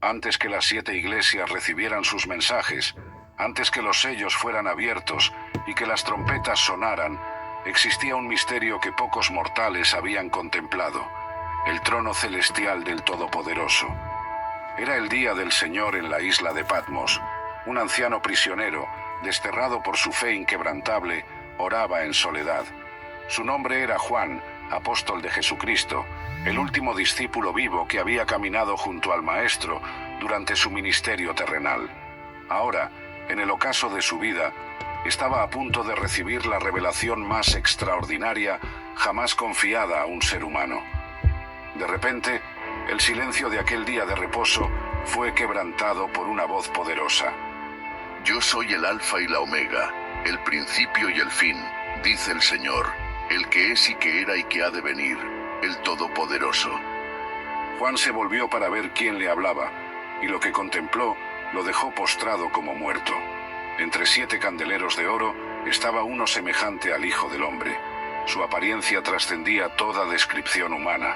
Antes que las 7 iglesias recibieran sus mensajes, antes que los sellos fueran abiertos y que las trompetas sonaran, existía un misterio que pocos mortales habían contemplado: el trono celestial del Todopoderoso. Era el día del Señor en la isla de Patmos. Un anciano prisionero, desterrado por su fe inquebrantable, oraba en soledad. Su nombre era Juan, apóstol de Jesucristo, el último discípulo vivo que había caminado junto al Maestro durante su ministerio terrenal. Ahora, en el ocaso de su vida, estaba a punto de recibir la revelación más extraordinaria jamás confiada a un ser humano. De repente, el silencio de aquel día de reposo fue quebrantado por una voz poderosa. Yo soy el Alfa y la Omega, el principio y el fin, dice el Señor, el que es y que era y que ha de venir, el Todopoderoso. Juan se volvió para ver quién le hablaba, y lo que contempló lo dejó postrado como muerto. Entre 7 candeleros de oro estaba uno semejante al Hijo del Hombre. Su apariencia trascendía toda descripción humana,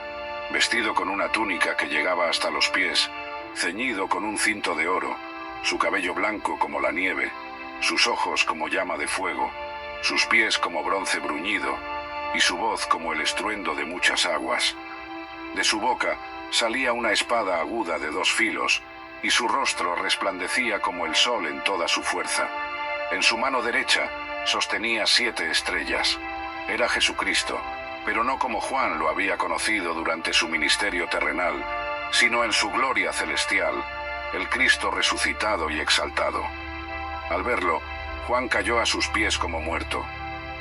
vestido con una túnica que llegaba hasta los pies, ceñido con un cinto de oro, su cabello blanco como la nieve, sus ojos como llama de fuego, sus pies como bronce bruñido, y su voz como el estruendo de muchas aguas. De su boca salía una espada aguda de 2 filos, y su rostro resplandecía como el sol en toda su fuerza. En su mano derecha sostenía 7 estrellas. Era Jesucristo, pero no como Juan lo había conocido durante su ministerio terrenal, sino en su gloria celestial, el Cristo resucitado y exaltado. Al verlo, Juan cayó a sus pies como muerto,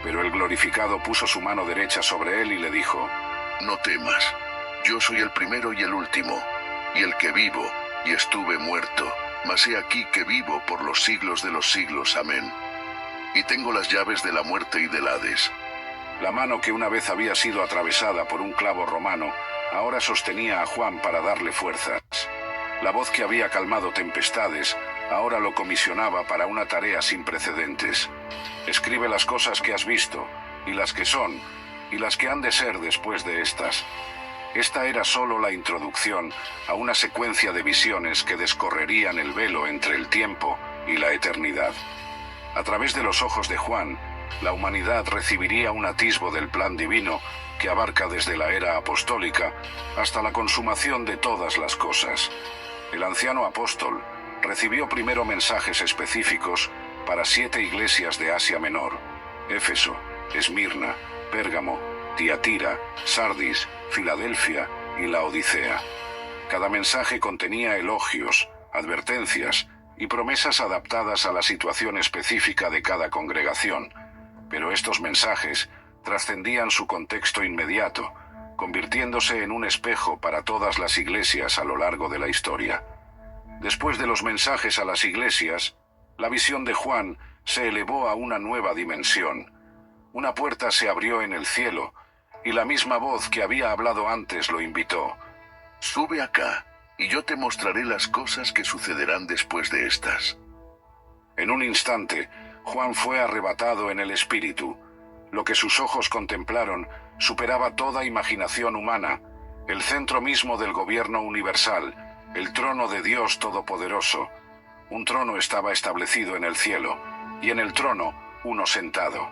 pero el glorificado puso su mano derecha sobre él y le dijo: No temas, yo soy el primero y el último, y el que vivo, y estuve muerto, mas he aquí que vivo por los siglos de los siglos. Amén. Y tengo las llaves de la muerte y del Hades. La mano que una vez había sido atravesada por un clavo romano, ahora sostenía a Juan para darle fuerzas. La voz que había calmado tempestades, ahora lo comisionaba para una tarea sin precedentes. Escribe las cosas que has visto, y las que son, y las que han de ser después de estas. Esta era solo la introducción a una secuencia de visiones que descorrerían el velo entre el tiempo y la eternidad. A través de los ojos de Juan, la humanidad recibiría un atisbo del plan divino que abarca desde la era apostólica hasta la consumación de todas las cosas. El anciano apóstol recibió primero mensajes específicos para 7 iglesias de Asia Menor: Éfeso, Esmirna, Pérgamo, Tiatira, Sardis, Filadelfia y Laodicea. Cada mensaje contenía elogios, advertencias y promesas adaptadas a la situación específica de cada congregación, pero estos mensajes trascendían su contexto inmediato, convirtiéndose en un espejo para todas las iglesias a lo largo de la historia. Después de los mensajes a las iglesias, la visión de Juan se elevó a una nueva dimensión. Una puerta se abrió en el cielo, y la misma voz que había hablado antes lo invitó: Sube acá, y yo te mostraré las cosas que sucederán después de estas. En un instante, Juan fue arrebatado en el espíritu. Lo que sus ojos contemplaron superaba toda imaginación humana: el centro mismo del gobierno universal, el trono de Dios Todopoderoso. Un trono estaba establecido en el cielo, y en el trono uno sentado.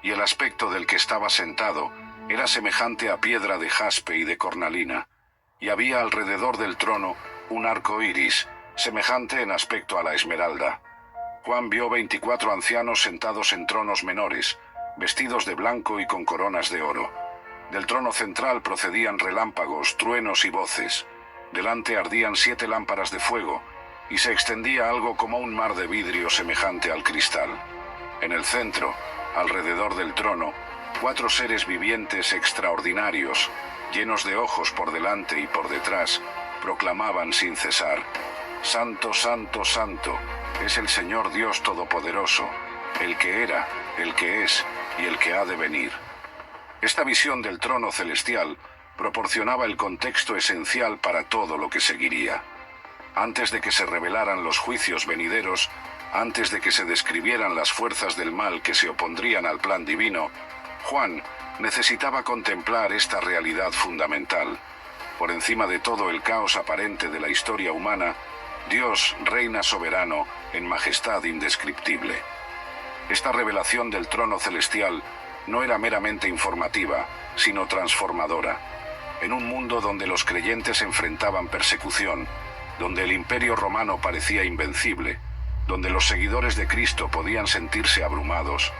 Y el aspecto del que estaba sentado era semejante a piedra de jaspe y de cornalina, y había alrededor del trono un arco iris, semejante en aspecto a la esmeralda. Juan vio 24 ancianos sentados en tronos menores, vestidos de blanco y con coronas de oro. Del trono central procedían relámpagos, truenos y voces. Delante ardían 7 lámparas de fuego, y se extendía algo como un mar de vidrio semejante al cristal. En el centro, alrededor del trono, 4 seres vivientes extraordinarios, llenos de ojos por delante y por detrás, proclamaban sin cesar: Santo, Santo, Santo, es el Señor Dios Todopoderoso, el que era, el que es y el que ha de venir. Esta visión del trono celestial proporcionaba el contexto esencial para todo lo que seguiría. Antes de que se revelaran los juicios venideros, antes de que se describieran las fuerzas del mal que se opondrían al plan divino, Juan necesitaba contemplar esta realidad fundamental. Por encima de todo el caos aparente de la historia humana, Dios reina soberano en majestad indescriptible. Esta revelación del trono celestial no era meramente informativa, sino transformadora. En un mundo donde los creyentes enfrentaban persecución, donde el imperio romano parecía invencible, donde los seguidores de Cristo podían sentirse abrumados,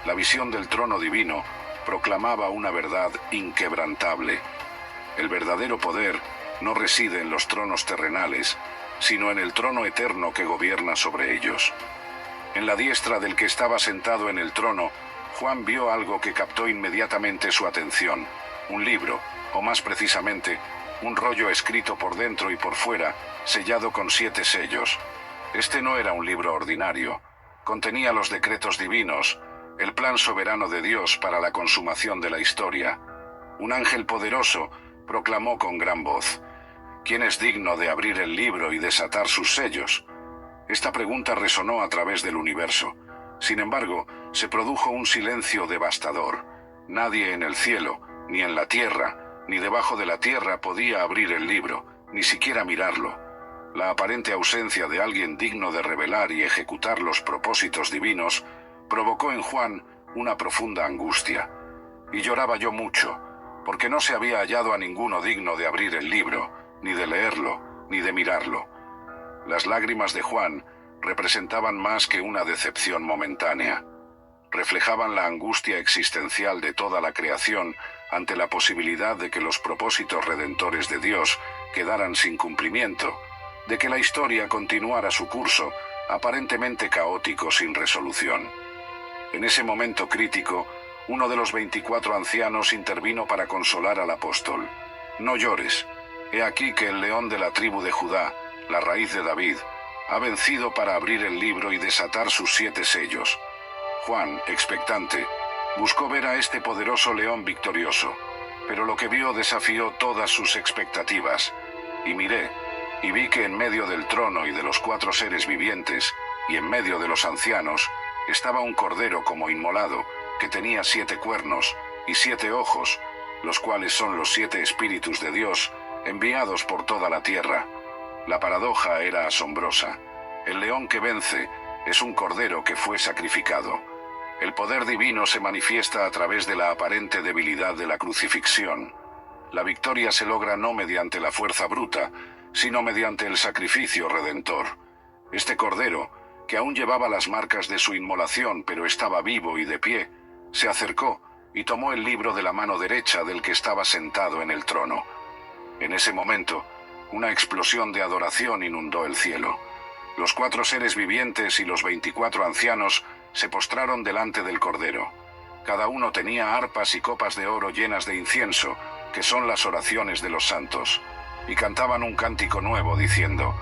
la visión del trono divino proclamaba una verdad inquebrantable. El verdadero poder no reside en los tronos terrenales, sino en el trono eterno que gobierna sobre ellos. En la diestra del que estaba sentado en el trono, Juan vio algo que captó inmediatamente su atención: un libro, o más precisamente, un rollo escrito por dentro y por fuera, sellado con 7 sellos. Este no era un libro ordinario. Contenía los decretos divinos, el plan soberano de Dios para la consumación de la historia. Un ángel poderoso proclamó con gran voz: ¿quién es digno de abrir el libro y desatar sus sellos? Esta pregunta resonó a través del universo. Sin embargo, se produjo un silencio devastador. Nadie en el cielo, ni en la tierra, ni debajo de la tierra podía abrir el libro, ni siquiera mirarlo. La aparente ausencia de alguien digno de revelar y ejecutar los propósitos divinos provocó en Juan una profunda angustia. Y lloraba yo mucho, porque no se había hallado a ninguno digno de abrir el libro, ni de leerlo, ni de mirarlo. Las lágrimas de Juan representaban más que una decepción momentánea. Reflejaban la angustia existencial de toda la creación ante la posibilidad de que los propósitos redentores de Dios quedaran sin cumplimiento, de que la historia continuara su curso, aparentemente caótico, sin resolución. En ese momento crítico, uno de los 24 ancianos intervino para consolar al apóstol. «No llores. He aquí que el león de la tribu de Judá, la raíz de David, ha vencido para abrir el libro y desatar sus 7 sellos». Juan, expectante, buscó ver a este poderoso león victorioso, pero lo que vio desafió todas sus expectativas. Y miré, y vi que en medio del trono y de los 4 seres vivientes, y en medio de los ancianos, estaba un cordero como inmolado, que tenía 7 cuernos y 7 ojos, los cuales son los 7 espíritus de Dios, enviados por toda la tierra. La paradoja era asombrosa. El león que vence es un cordero que fue sacrificado. El poder divino se manifiesta a través de la aparente debilidad de la crucifixión. La victoria se logra no mediante la fuerza bruta, sino mediante el sacrificio redentor. Este cordero, que aún llevaba las marcas de su inmolación pero estaba vivo y de pie, se acercó y tomó el libro de la mano derecha del que estaba sentado en el trono. En ese momento, una explosión de adoración inundó el cielo. Los 4 seres vivientes y los 24 ancianos se postraron delante del Cordero. Cada uno tenía arpas y copas de oro llenas de incienso, que son las oraciones de los santos, y cantaban un cántico nuevo diciendo: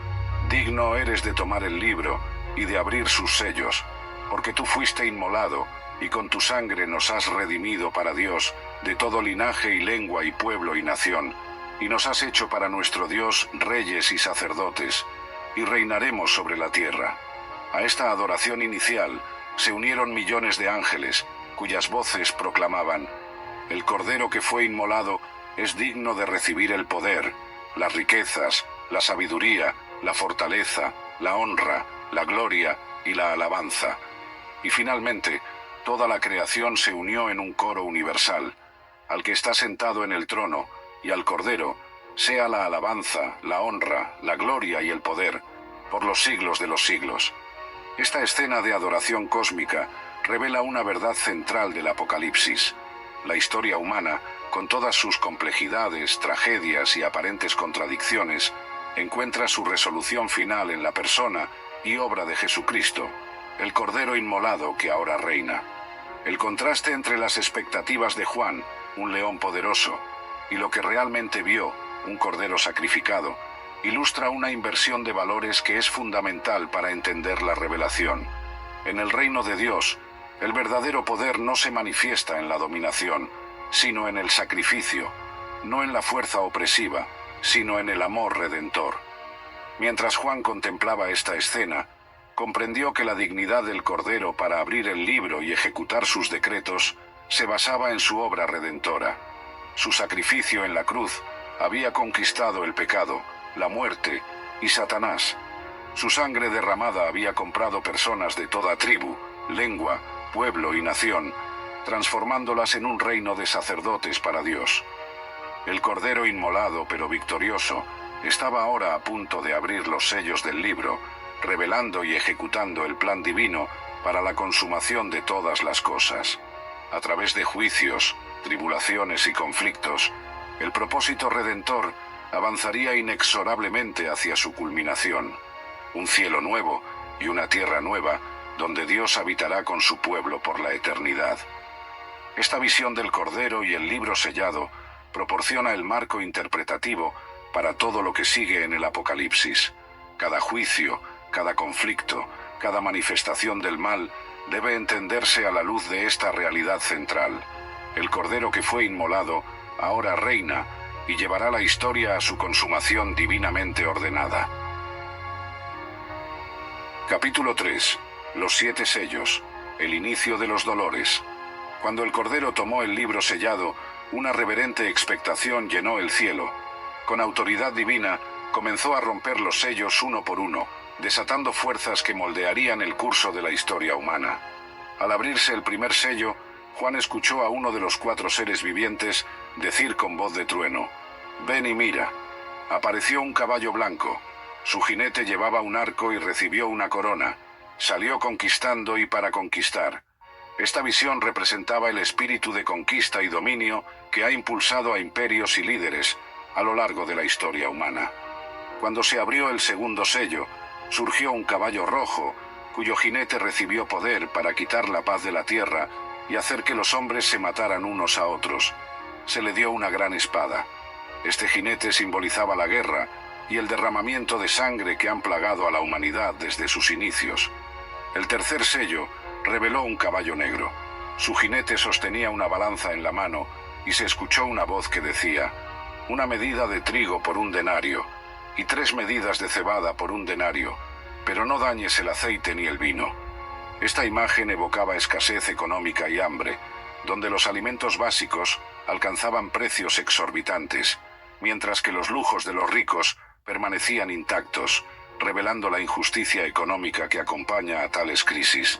«Digno eres de tomar el libro y de abrir sus sellos, porque tú fuiste inmolado, y con tu sangre nos has redimido para Dios de todo linaje y lengua y pueblo y nación, y nos has hecho para nuestro Dios reyes y sacerdotes, y reinaremos sobre la tierra». A esta adoración inicial se unieron millones de ángeles, cuyas voces proclamaban: «El Cordero que fue inmolado es digno de recibir el poder, las riquezas, la sabiduría, la fortaleza, la honra, la gloria y la alabanza». Y finalmente, toda la creación se unió en un coro universal: «Al que está sentado en el trono y al Cordero, sea la alabanza, la honra, la gloria y el poder, por los siglos de los siglos». Esta escena de adoración cósmica revela una verdad central del Apocalipsis. La historia humana, con todas sus complejidades, tragedias y aparentes contradicciones, encuentra su resolución final en la persona y obra de Jesucristo, el Cordero inmolado que ahora reina. El contraste entre las expectativas de Juan, un león poderoso, y lo que realmente vio, un cordero sacrificado, ilustra una inversión de valores que es fundamental para entender la revelación. En el reino de Dios, el verdadero poder no se manifiesta en la dominación, sino en el sacrificio, no en la fuerza opresiva, sino en el amor redentor. Mientras Juan contemplaba esta escena, comprendió que la dignidad del Cordero para abrir el libro y ejecutar sus decretos se basaba en su obra redentora. Su sacrificio en la cruz Había conquistado el pecado, la muerte y Satanás. Su sangre derramada había comprado personas de toda tribu, lengua, pueblo y nación, transformándolas en un reino de sacerdotes para Dios. El Cordero inmolado pero victorioso estaba ahora a punto de abrir los sellos del libro, revelando y ejecutando el plan divino para la consumación de todas las cosas. A través de juicios, tribulaciones y conflictos, el propósito redentor avanzaría inexorablemente hacia su culminación. Un cielo nuevo y una tierra nueva, donde Dios habitará con su pueblo por la eternidad. Esta visión del Cordero y el libro sellado proporciona el marco interpretativo para todo lo que sigue en el Apocalipsis. Cada juicio, cada conflicto, cada manifestación del mal debe entenderse a la luz de esta realidad central. El Cordero que fue inmolado ahora reina y llevará la historia a su consumación divinamente ordenada. Capítulo 3. Los 7 sellos. El inicio de los dolores. Cuando el Cordero tomó el libro sellado, una reverente expectación llenó el cielo. Con autoridad divina, comenzó a romper los sellos uno por uno, desatando fuerzas que moldearían el curso de la historia humana. Al abrirse el primer sello, Juan escuchó a uno de los 4 seres vivientes decir con voz de trueno: «Ven y mira». Apareció un caballo blanco. Su jinete llevaba un arco y recibió una corona. Salió conquistando y para conquistar. Esta visión representaba el espíritu de conquista y dominio que ha impulsado a imperios y líderes a lo largo de la historia humana. Cuando se abrió el segundo sello, surgió un caballo rojo, cuyo jinete recibió poder para quitar la paz de la tierra y hacer que los hombres se mataran unos a otros. Se le dio una gran espada. Este jinete simbolizaba la guerra y el derramamiento de sangre que han plagado a la humanidad desde sus inicios. El tercer sello reveló un caballo negro. Su jinete sostenía una balanza en la mano y se escuchó una voz que decía: «Una medida de trigo por 1 denario, y 3 medidas de cebada por 1 denario, pero no dañes el aceite ni el vino». Esta imagen evocaba escasez económica y hambre, donde los alimentos básicos alcanzaban precios exorbitantes, mientras que los lujos de los ricos permanecían intactos, revelando la injusticia económica que acompaña a tales crisis.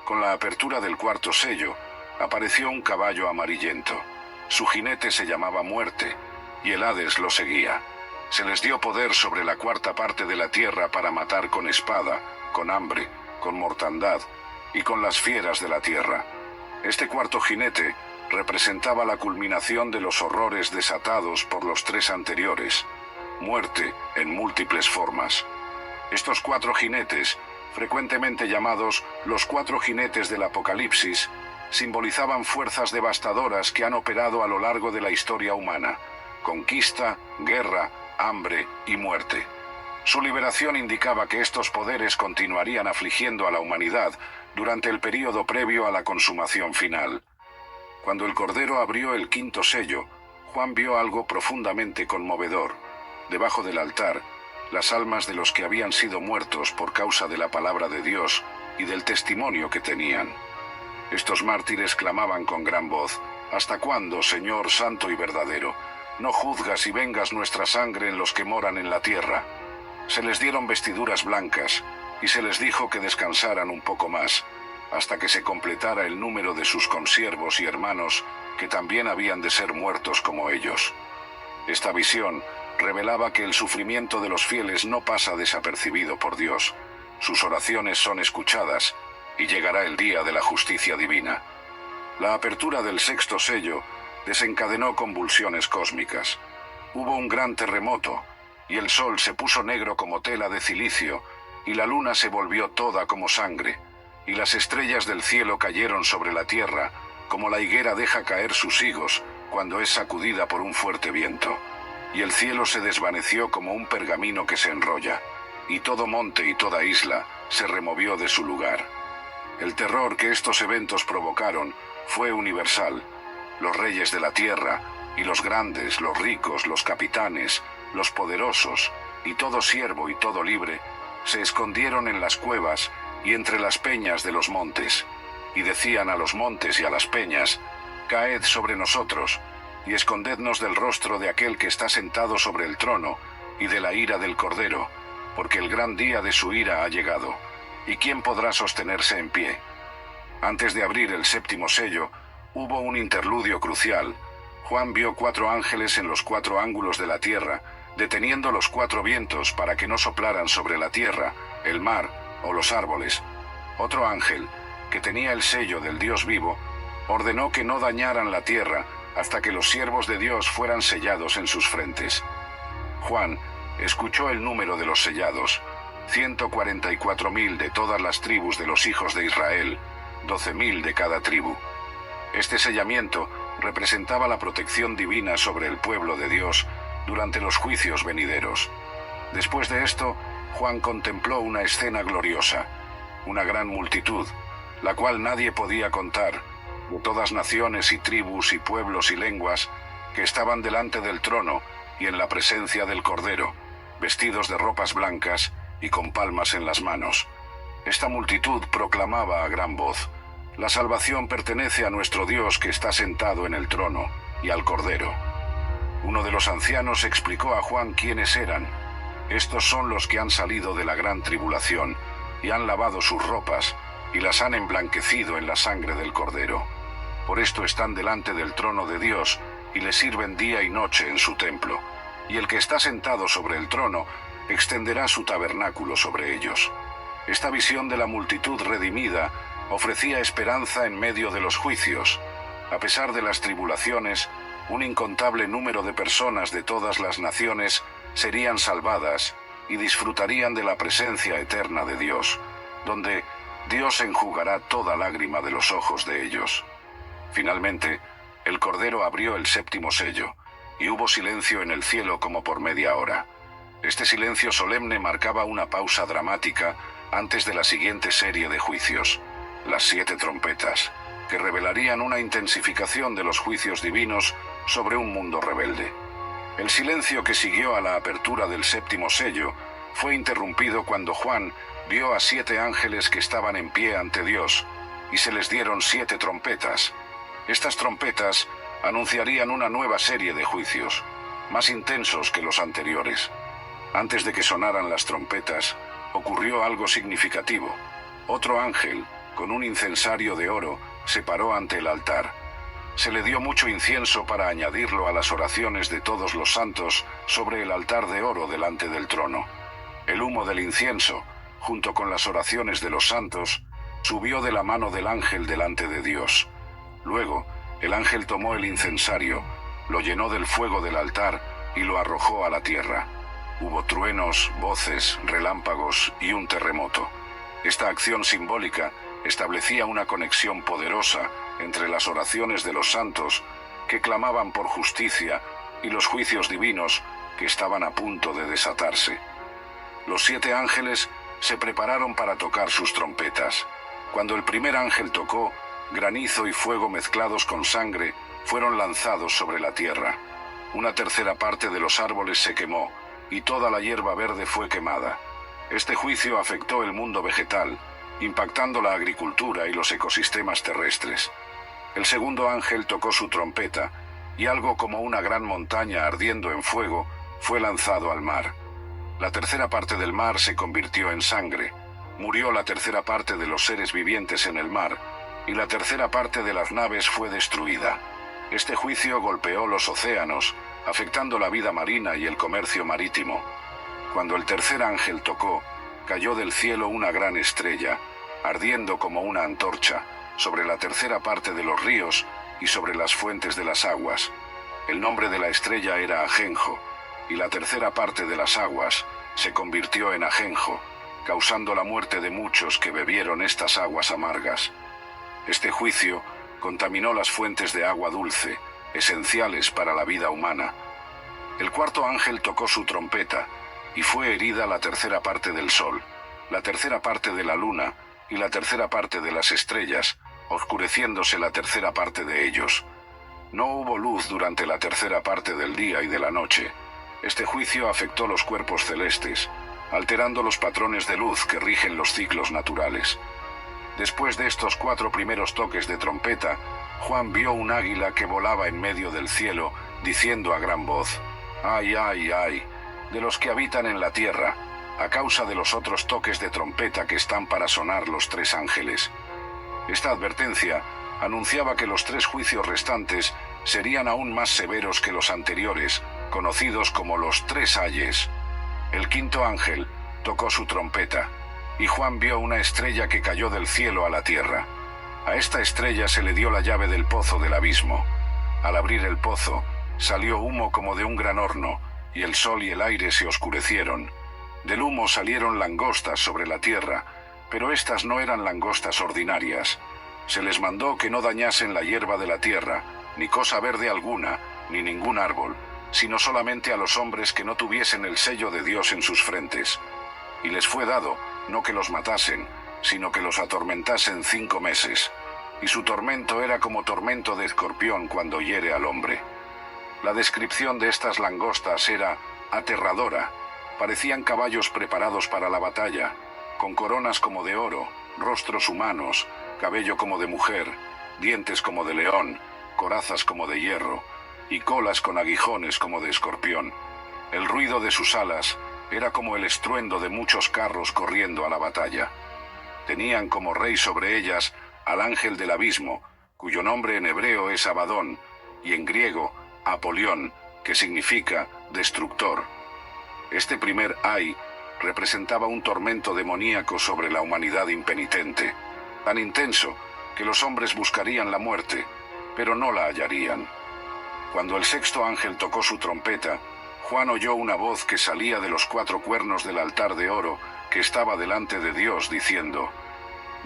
Con la apertura del cuarto sello, apareció un caballo amarillento. Su jinete se llamaba Muerte, y el Hades lo seguía. Se les dio poder sobre la 4ª parte de la tierra para matar con espada, con hambre, con mortandad y con las fieras de la tierra. Este cuarto jinete representaba la culminación de los horrores desatados por los 3 anteriores. Muerte en múltiples formas. Estos 4 jinetes, frecuentemente llamados los 4 jinetes del Apocalipsis, simbolizaban fuerzas devastadoras que han operado a lo largo de la historia humana: conquista, guerra, hambre y muerte. Su liberación indicaba que estos poderes continuarían afligiendo a la humanidad durante el período previo a la consumación final. Cuando el Cordero abrió el 5º sello, Juan vio algo profundamente conmovedor. Debajo del altar, las almas de los que habían sido muertos por causa de la palabra de Dios y del testimonio que tenían. Estos mártires clamaban con gran voz: «¿Hasta cuándo, Señor santo y verdadero, no juzgas y vengas nuestra sangre en los que moran en la tierra?» Se les dieron vestiduras blancas y se les dijo que descansaran un poco más, hasta que se completara el número de sus consiervos y hermanos que también habían de ser muertos como ellos. Esta visión revelaba que el sufrimiento de los fieles no pasa desapercibido por Dios. Sus oraciones son escuchadas y llegará el día de la justicia divina. La apertura del 6º sello desencadenó convulsiones cósmicas. Hubo un gran terremoto, y el sol se puso negro como tela de cilicio, y la luna se volvió toda como sangre, y las estrellas del cielo cayeron sobre la tierra, como la higuera deja caer sus higos cuando es sacudida por un fuerte viento. Y el cielo se desvaneció como un pergamino que se enrolla, y todo monte y toda isla se removió de su lugar. El terror que estos eventos provocaron fue universal. Los reyes de la tierra, y los grandes, los ricos, los capitanes, los poderosos, y todo siervo y todo libre, se escondieron en las cuevas y entre las peñas de los montes, y decían a los montes y a las peñas: «Caed sobre nosotros, y escondednos del rostro de aquel que está sentado sobre el trono, y de la ira del Cordero, porque el gran día de su ira ha llegado. ¿Y quién podrá sostenerse en pie? Antes de abrir el séptimo sello, hubo un interludio crucial. Juan vio 4 ángeles en los 4 ángulos de la tierra, deteniendo los 4 vientos para que no soplaran sobre la tierra, el mar o los árboles. Otro ángel, que tenía el sello del Dios vivo, ordenó que no dañaran la tierra hasta que los siervos de Dios fueran sellados en sus frentes. Juan escuchó el número de los sellados: 144.000 de todas las tribus de los hijos de Israel, 12.000 de cada tribu. Este sellamiento representaba la protección divina sobre el pueblo de Dios durante los juicios venideros. Después de esto, Juan contempló una escena gloriosa, una gran multitud, la cual nadie podía contar, de todas naciones y tribus y pueblos y lenguas, que estaban delante del trono y en la presencia del Cordero, vestidos de ropas blancas y con palmas en las manos. Esta multitud proclamaba a gran voz: la salvación pertenece a nuestro Dios que está sentado en el trono, y al Cordero. Uno de los ancianos explicó a Juan quiénes eran. Estos son los que han salido de la gran tribulación, y han lavado sus ropas, y las han emblanquecido en la sangre del Cordero. Por esto están delante del trono de Dios, y le sirven día y noche en su templo. Y el que está sentado sobre el trono extenderá su tabernáculo sobre ellos. Esta visión de la multitud redimida ofrecía esperanza en medio de los juicios. A pesar de las tribulaciones, un incontable número de personas de todas las naciones serían salvadas y disfrutarían de la presencia eterna de Dios, donde Dios enjugará toda lágrima de los ojos de ellos. Finalmente, el Cordero abrió el séptimo sello, y hubo silencio en el cielo como por media hora. Este silencio solemne marcaba una pausa dramática antes de la siguiente serie de juicios, las 7 trompetas, que revelarían una intensificación de los juicios divinos sobre un mundo rebelde. El silencio que siguió a la apertura del séptimo sello fue interrumpido cuando Juan vio a 7 ángeles que estaban en pie ante Dios, y se les dieron 7 trompetas. Estas trompetas anunciarían una nueva serie de juicios, más intensos que los anteriores. Antes de que sonaran las trompetas, ocurrió algo significativo. Otro ángel, con un incensario de oro, se paró ante el altar. Se le dio mucho incienso para añadirlo a las oraciones de todos los santos sobre el altar de oro delante del trono. El humo del incienso, junto con las oraciones de los santos, subió de la mano del ángel delante de Dios. Luego, el ángel tomó el incensario, lo llenó del fuego del altar y lo arrojó a la tierra. Hubo truenos, voces, relámpagos y un terremoto. Esta acción simbólica establecía una conexión poderosa entre las oraciones de los santos, que clamaban por justicia, y los juicios divinos, que estaban a punto de desatarse. Los 7 ángeles se prepararon para tocar sus trompetas. Cuando el primer ángel tocó, granizo y fuego mezclados con sangre fueron lanzados sobre la tierra. Una tercera parte de los árboles se quemó, y toda la hierba verde fue quemada. Este juicio afectó el mundo vegetal, impactando la agricultura y los ecosistemas terrestres. El segundo ángel tocó su trompeta, y algo como una gran montaña ardiendo en fuego fue lanzado al mar. La tercera parte del mar se convirtió en sangre, murió la tercera parte de los seres vivientes en el mar, y la tercera parte de las naves fue destruida. Este juicio golpeó los océanos, afectando la vida marina y el comercio marítimo. Cuando el tercer ángel tocó, cayó del cielo una gran estrella, ardiendo como una antorcha, sobre la tercera parte de los ríos y sobre las fuentes de las aguas. El nombre de la estrella era Ajenjo, y la tercera parte de las aguas se convirtió en ajenjo, causando la muerte de muchos que bebieron estas aguas amargas. Este juicio contaminó las fuentes de agua dulce, esenciales para la vida humana. El cuarto ángel tocó su trompeta, y fue herida la tercera parte del sol, la tercera parte de la luna y la tercera parte de las estrellas, oscureciéndose la tercera parte de ellos. No hubo luz durante la tercera parte del día y de la noche. Este juicio afectó los cuerpos celestes, alterando los patrones de luz que rigen los ciclos naturales. Después de estos 4 primeros toques de trompeta, Juan vio un águila que volaba en medio del cielo, diciendo a gran voz: «¡Ay, ay, ay!», de los que habitan en la tierra, a causa de los otros toques de trompeta que están para sonar los 3 ángeles. Esta advertencia anunciaba que los 3 juicios restantes serían aún más severos que los anteriores, conocidos como los 3 ayes. El 5.º ángel tocó su trompeta, y Juan vio una estrella que cayó del cielo a la tierra. A esta estrella se le dio la llave del pozo del abismo. Al abrir el pozo, salió humo como de un gran horno, y el sol y el aire se oscurecieron. Del humo salieron langostas sobre la tierra, pero estas no eran langostas ordinarias. Se les mandó que no dañasen la hierba de la tierra, ni cosa verde alguna, ni ningún árbol, sino solamente a los hombres que no tuviesen el sello de Dios en sus frentes. Y les fue dado, no que los matasen, sino que los atormentasen 5 meses. Y su tormento era como tormento de escorpión cuando hiere al hombre. La descripción de estas langostas era aterradora. Parecían caballos preparados para la batalla, con coronas como de oro, rostros humanos, cabello como de mujer, dientes como de león, corazas como de hierro, y colas con aguijones como de escorpión. El ruido de sus alas era como el estruendo de muchos carros corriendo a la batalla. Tenían como rey sobre ellas al ángel del abismo, cuyo nombre en hebreo es Abadón, y en griego Apolión, que significa destructor. Este primer ay representaba un tormento demoníaco sobre la humanidad impenitente, tan intenso que los hombres buscarían la muerte, pero no la hallarían. Cuando el 6.º ángel tocó su trompeta, Juan oyó una voz que salía de los 4 cuernos del altar de oro que estaba delante de Dios, diciendo: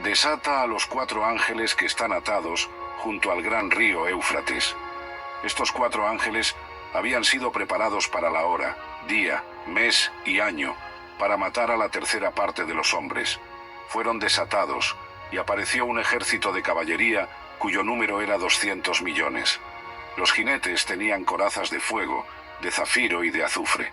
«Desata a los 4 ángeles que están atados junto al gran río Éufrates». Estos 4 ángeles habían sido preparados para la hora, día, mes y año, para matar a la 1/3 parte de los hombres. Fueron desatados, y apareció un ejército de caballería cuyo número era 200 millones. Los jinetes tenían corazas de fuego, de zafiro y de azufre.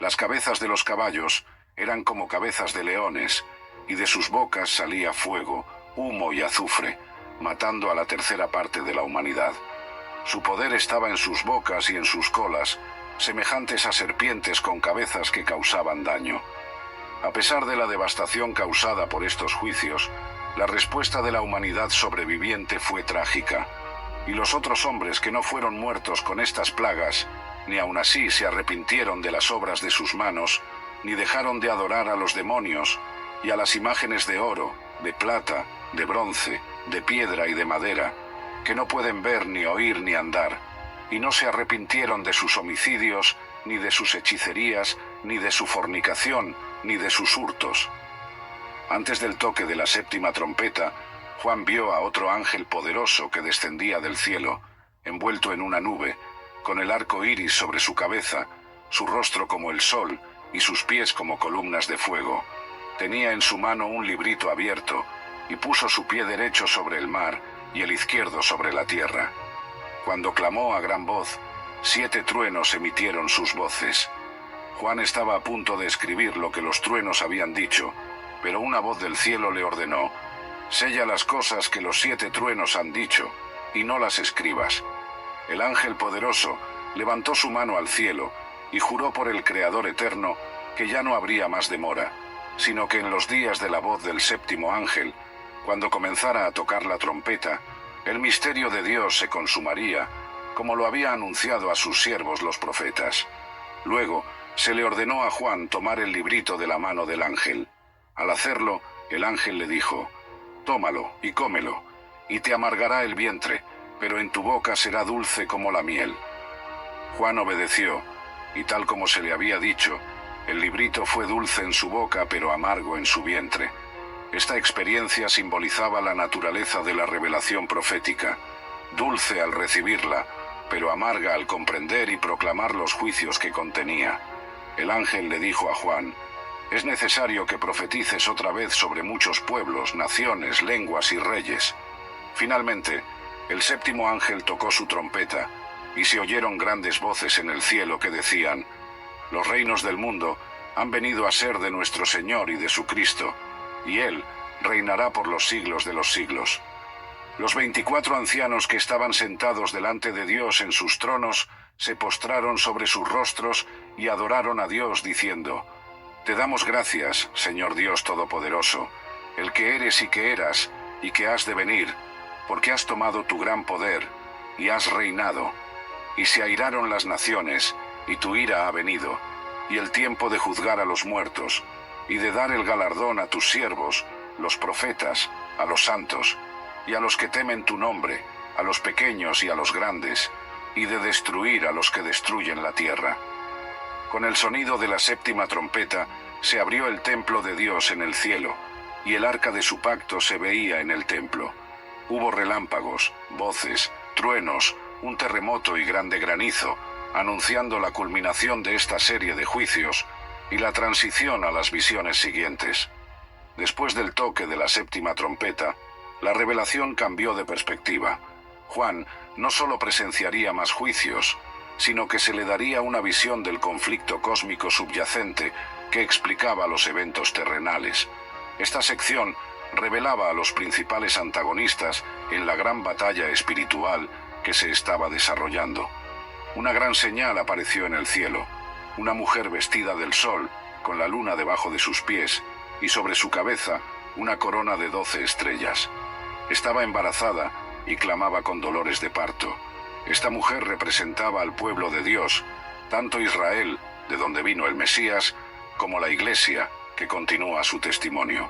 Las cabezas de los caballos eran como cabezas de leones, y de sus bocas salía fuego, humo y azufre, matando a la 1/3 parte de la humanidad. Su poder estaba en sus bocas y en sus colas, semejantes a serpientes con cabezas que causaban daño. A pesar de la devastación causada por estos juicios, la respuesta de la humanidad sobreviviente fue trágica, y los otros hombres que no fueron muertos con estas plagas, ni aun así se arrepintieron de las obras de sus manos, ni dejaron de adorar a los demonios y a las imágenes de oro, de plata, de bronce, de piedra y de madera, que no pueden ver ni oír ni andar, y no se arrepintieron de sus homicidios, ni de sus hechicerías, ni de su fornicación, ni de sus hurtos. Antes del toque de la 7.ª trompeta, Juan vio a otro ángel poderoso que descendía del cielo, envuelto en una nube, con el arco iris sobre su cabeza, su rostro como el sol y sus pies como columnas de fuego. Tenía en su mano un librito abierto, y puso su pie derecho sobre el mar y el izquierdo sobre la tierra. Cuando clamó a gran voz, 7 truenos emitieron sus voces. Juan estaba a punto de escribir lo que los truenos habían dicho, pero una voz del cielo le ordenó: «Sella las cosas que los 7 truenos han dicho, y no las escribas». El ángel poderoso levantó su mano al cielo y juró por el Creador eterno que ya no habría más demora, sino que en los días de la voz del 7.º ángel, cuando comenzara a tocar la trompeta, el misterio de Dios se consumaría, como lo había anunciado a sus siervos los profetas. Luego se le ordenó a Juan tomar el librito de la mano del ángel. Al hacerlo, el ángel le dijo: «Tómalo y cómelo, y te amargará el vientre, pero en tu boca será dulce como la miel». Juan obedeció, y tal como se le había dicho, el librito fue dulce en su boca, pero amargo en su vientre. Esta experiencia simbolizaba la naturaleza de la revelación profética, dulce al recibirla, pero amarga al comprender y proclamar los juicios que contenía. El ángel le dijo a Juan: «Es necesario que profetices otra vez sobre muchos pueblos, naciones, lenguas y reyes». Finalmente, el 7.º ángel tocó su trompeta, y se oyeron grandes voces en el cielo que decían: «Los reinos del mundo han venido a ser de nuestro Señor y de su Cristo, y Él reinará por los siglos de los siglos». Los 24 ancianos que estaban sentados delante de Dios en sus tronos se postraron sobre sus rostros y adoraron a Dios diciendo: Te damos gracias, Señor Dios Todopoderoso, el que eres y que eras y que has de venir, porque has tomado tu gran poder y has reinado. Y se airaron las naciones, y tu ira ha venido, y el tiempo de juzgar a los muertos, y de dar el galardón a tus siervos, los profetas, a los santos, y a los que temen tu nombre, a los pequeños y a los grandes, y de destruir a los que destruyen la tierra. Con el sonido de la séptima trompeta, se abrió el templo de Dios en el cielo, y el arca de su pacto se veía en el templo. Hubo relámpagos, voces, truenos, un terremoto y grande granizo, anunciando la culminación de esta serie de juicios y la transición a las visiones siguientes. Después del toque de la séptima trompeta, la revelación cambió de perspectiva. Juan no solo presenciaría más juicios, sino que se le daría una visión del conflicto cósmico subyacente que explicaba los eventos terrenales. Esta sección revelaba a los principales antagonistas en la gran batalla espiritual que se estaba desarrollando. Una gran señal apareció en el cielo: una mujer vestida del sol, con la luna debajo de sus pies, y sobre su cabeza una corona de 12 estrellas. Estaba embarazada y clamaba con dolores de parto. Esta mujer representaba al pueblo de Dios, tanto Israel, de donde vino el Mesías, como la Iglesia, que continúa su testimonio.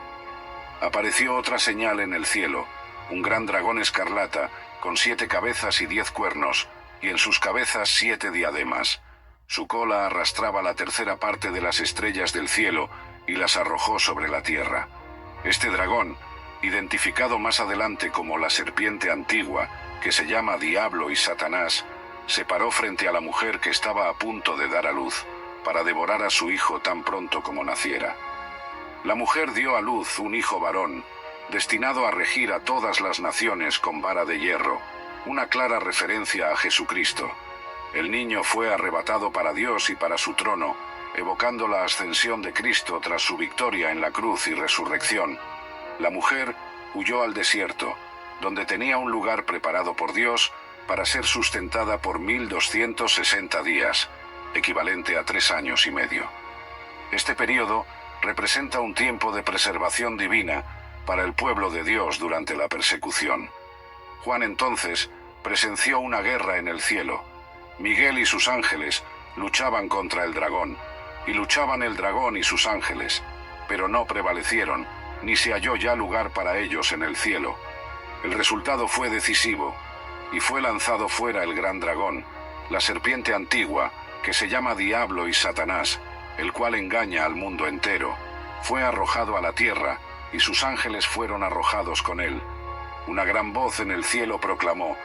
Apareció otra señal en el cielo: un gran dragón escarlata, con 7 cabezas y 10 cuernos, y en sus cabezas 7 diademas. Su cola arrastraba la tercera parte de las estrellas del cielo y las arrojó sobre la tierra. Este dragón, identificado más adelante como la serpiente antigua, que se llama Diablo y Satanás, se paró frente a la mujer que estaba a punto de dar a luz, para devorar a su hijo tan pronto como naciera. La mujer dio a luz un hijo varón, destinado a regir a todas las naciones con vara de hierro, una clara referencia a Jesucristo. El niño fue arrebatado para Dios y para su trono, evocando la ascensión de Cristo tras su victoria en la cruz y resurrección. La mujer huyó al desierto, donde tenía un lugar preparado por Dios para ser sustentada por 1260 días, equivalente a 3 años y medio. Este período representa un tiempo de preservación divina para el pueblo de Dios durante la persecución. Juan entonces presenció una guerra en el cielo. Miguel y sus ángeles luchaban contra el dragón, y luchaban el dragón y sus ángeles, pero no prevalecieron, ni se halló ya lugar para ellos en el cielo. El resultado fue decisivo, y fue lanzado fuera el gran dragón, la serpiente antigua, que se llama Diablo y Satanás, el cual engaña al mundo entero. Fue arrojado a la tierra, y sus ángeles fueron arrojados con él. Una gran voz en el cielo proclamó: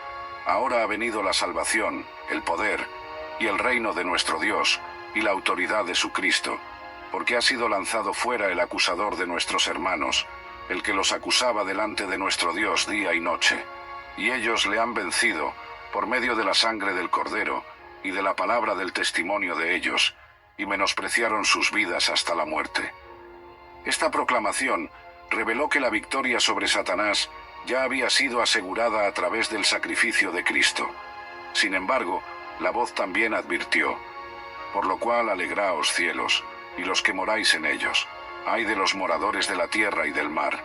Ahora ha venido la salvación, el poder, y el reino de nuestro Dios, y la autoridad de su Cristo, porque ha sido lanzado fuera el acusador de nuestros hermanos, el que los acusaba delante de nuestro Dios día y noche. Y ellos le han vencido, por medio de la sangre del Cordero, y de la palabra del testimonio de ellos, y menospreciaron sus vidas hasta la muerte. Esta proclamación reveló que la victoria sobre Satanás ya había sido asegurada a través del sacrificio de Cristo. Sin embargo, la voz también advirtió: Por lo cual alegraos, cielos, y los que moráis en ellos. Ay de los moradores de la tierra y del mar,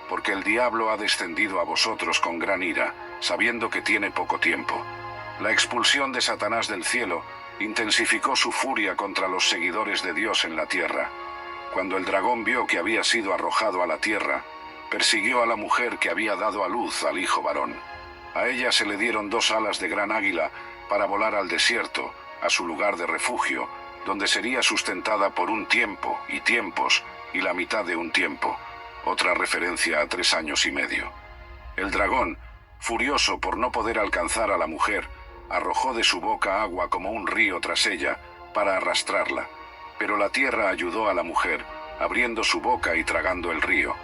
porque el diablo ha descendido a vosotros con gran ira, sabiendo que tiene poco tiempo. La expulsión de Satanás del cielo intensificó su furia contra los seguidores de Dios en la tierra. Cuando el dragón vio que había sido arrojado a la tierra, persiguió a la mujer que había dado a luz al hijo varón. A ella se le dieron 2 alas de gran águila para volar al desierto, a su lugar de refugio, donde sería sustentada por un tiempo y tiempos y la mitad de un tiempo, otra referencia a 3 años y medio. El dragón, furioso por no poder alcanzar a la mujer, arrojó de su boca agua como un río tras ella para arrastrarla, pero la tierra ayudó a la mujer, abriendo su boca y tragando el río.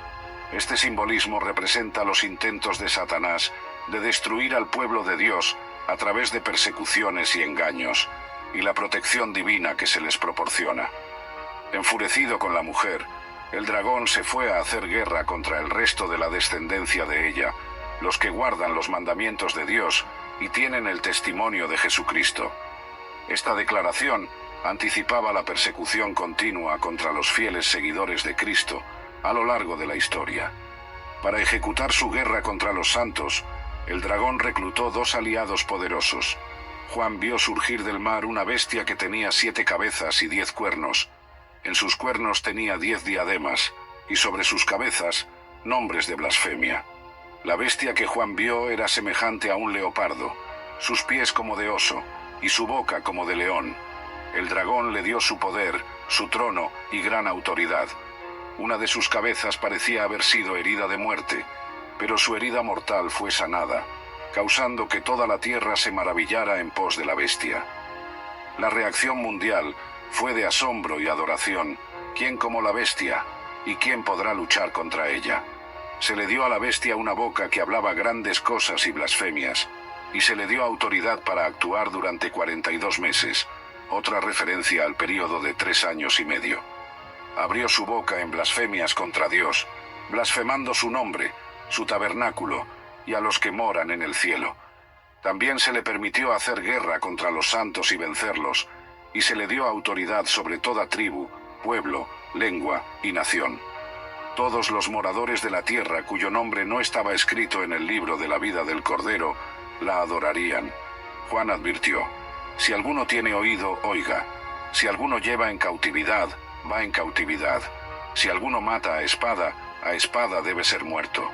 Este simbolismo representa los intentos de Satanás de destruir al pueblo de Dios a través de persecuciones y engaños, y la protección divina que se les proporciona. Enfurecido con la mujer, el dragón se fue a hacer guerra contra el resto de la descendencia de ella, los que guardan los mandamientos de Dios y tienen el testimonio de Jesucristo. Esta declaración anticipaba la persecución continua contra los fieles seguidores de Cristo a lo largo de la historia. Para ejecutar su guerra contra los santos, el dragón reclutó 2 aliados poderosos. Juan vio surgir del mar una bestia que tenía 7 cabezas y 10 cuernos. En sus cuernos tenía 10 diademas, y sobre sus cabezas, nombres de blasfemia. La bestia que Juan vio era semejante a un leopardo, sus pies como de oso, y su boca como de león. El dragón le dio su poder, su trono y gran autoridad. Una de sus cabezas parecía haber sido herida de muerte, pero su herida mortal fue sanada, causando que toda la tierra se maravillara en pos de la bestia. La reacción mundial fue de asombro y adoración. ¿Quién como la bestia? ¿Y quién podrá luchar contra ella? Se le dio a la bestia una boca que hablaba grandes cosas y blasfemias, y se le dio autoridad para actuar durante 42 meses, otra referencia al período de 3 años y medio. Abrió su boca en blasfemias contra Dios, blasfemando su nombre, su tabernáculo, y a los que moran en el cielo. También se le permitió hacer guerra contra los santos y vencerlos, y se le dio autoridad sobre toda tribu, pueblo, lengua y nación. Todos los moradores de la tierra cuyo nombre no estaba escrito en el libro de la vida del Cordero, la adorarían. Juan advirtió: si alguno tiene oído, oiga. Si alguno lleva en cautividad, va en cautividad. Si alguno mata a espada debe ser muerto.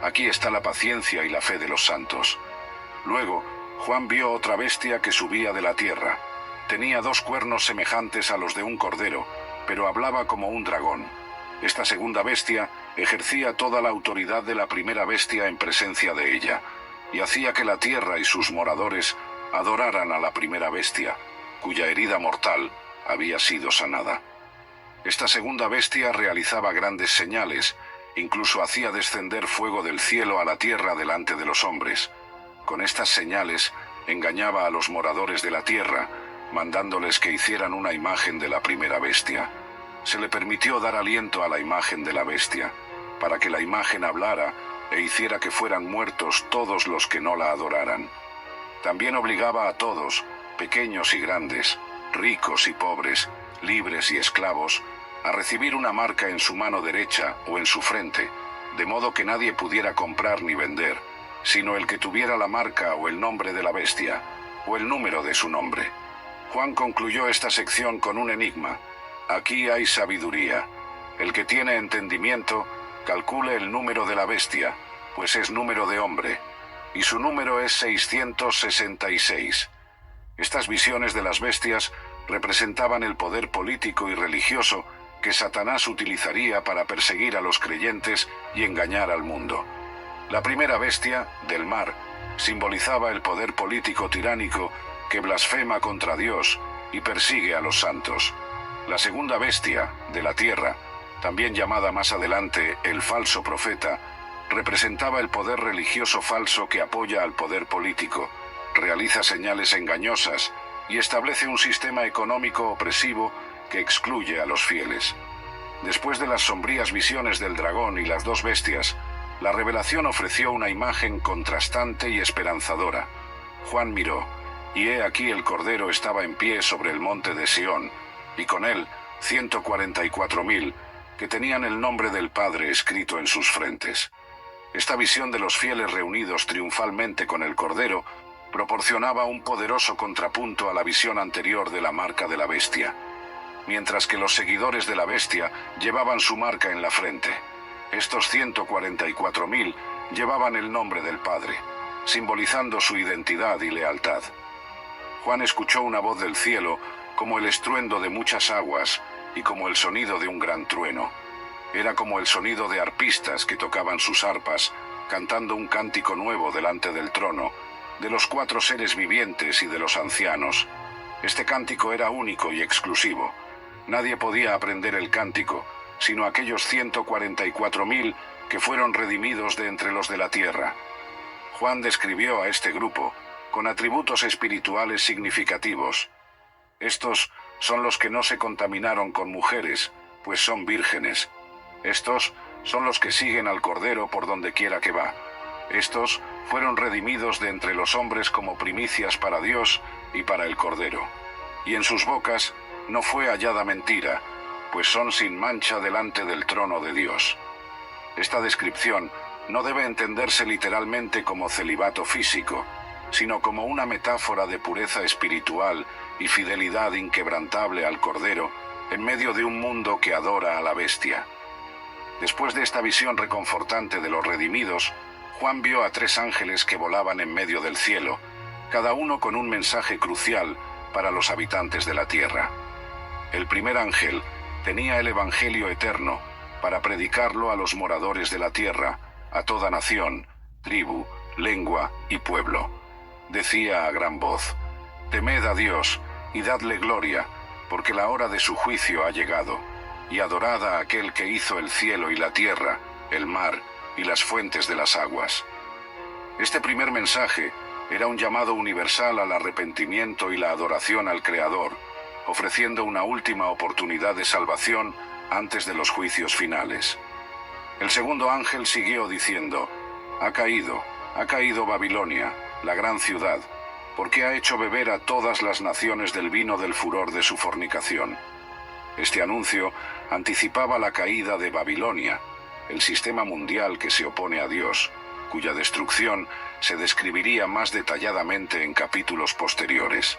Aquí está la paciencia y la fe de los santos. Luego, Juan vio otra bestia que subía de la tierra. Tenía 2 cuernos semejantes a los de un cordero, pero hablaba como un dragón. Esta segunda bestia ejercía toda la autoridad de la primera bestia en presencia de ella, y hacía que la tierra y sus moradores adoraran a la primera bestia, cuya herida mortal había sido sanada. Esta segunda bestia realizaba grandes señales, incluso hacía descender fuego del cielo a la tierra delante de los hombres. Con estas señales engañaba a los moradores de la tierra, mandándoles que hicieran una imagen de la primera bestia. Se le permitió dar aliento a la imagen de la bestia, para que la imagen hablara e hiciera que fueran muertos todos los que no la adoraran. También obligaba a todos, pequeños y grandes, ricos y pobres, libres y esclavos, a recibir una marca en su mano derecha o en su frente, de modo que nadie pudiera comprar ni vender, sino el que tuviera la marca o el nombre de la bestia, o el número de su nombre. Juan concluyó esta sección con un enigma: aquí hay sabiduría. El que tiene entendimiento, calcule el número de la bestia, pues es número de hombre, y su número es 666. Estas visiones de las bestias representaban el poder político y religioso que Satanás utilizaría para perseguir a los creyentes y engañar al mundo. La primera bestia, del mar, simbolizaba el poder político tiránico que blasfema contra Dios y persigue a los santos. La segunda bestia, de la tierra, también llamada más adelante el falso profeta, representaba el poder religioso falso que apoya al poder político, realiza señales engañosas y establece un sistema económico opresivo que excluye a los fieles. Después de las sombrías visiones del dragón y las 2 bestias, la revelación ofreció una imagen contrastante y esperanzadora. Juan miró, y he aquí el Cordero estaba en pie sobre el monte de Sión, y con él 144.000, que tenían el nombre del Padre escrito en sus frentes. Esta visión de los fieles reunidos triunfalmente con el Cordero proporcionaba un poderoso contrapunto a la visión anterior de la marca de la bestia, mientras que los seguidores de la bestia llevaban su marca en la frente. Estos 144.000 llevaban el nombre del Padre, simbolizando su identidad y lealtad. Juan escuchó una voz del cielo como el estruendo de muchas aguas y como el sonido de un gran trueno. Era como el sonido de arpistas que tocaban sus arpas, cantando un cántico nuevo delante del trono, de los 4 seres vivientes y de los ancianos. Este cántico era único y exclusivo. Nadie podía aprender el cántico, sino aquellos 144.000 que fueron redimidos de entre los de la tierra. Juan describió a este grupo con atributos espirituales significativos. Estos son los que no se contaminaron con mujeres, pues son vírgenes. Estos son los que siguen al Cordero por donde quiera que va. Estos fueron redimidos de entre los hombres como primicias para Dios y para el Cordero. Y en sus bocas no fue hallada mentira, pues son sin mancha delante del trono de Dios. Esta descripción no debe entenderse literalmente como celibato físico, sino como una metáfora de pureza espiritual y fidelidad inquebrantable al Cordero en medio de un mundo que adora a la bestia. Después de esta visión reconfortante de los redimidos, Juan vio a 3 ángeles que volaban en medio del cielo, cada uno con un mensaje crucial para los habitantes de la tierra. El primer ángel tenía el Evangelio eterno para predicarlo a los moradores de la tierra, a toda nación, tribu, lengua y pueblo. Decía a gran voz: «Temed a Dios y dadle gloria, porque la hora de su juicio ha llegado, y adorad a aquel que hizo el cielo y la tierra, el mar y las fuentes de las aguas». Este primer mensaje era un llamado universal al arrepentimiento y la adoración al Creador, ofreciendo una última oportunidad de salvación antes de los juicios finales. El segundo ángel siguió diciendo: ha caído Babilonia, la gran ciudad, porque ha hecho beber a todas las naciones del vino del furor de su fornicación. Este anuncio anticipaba la caída de Babilonia, el sistema mundial que se opone a Dios, cuya destrucción se describiría más detalladamente en capítulos posteriores.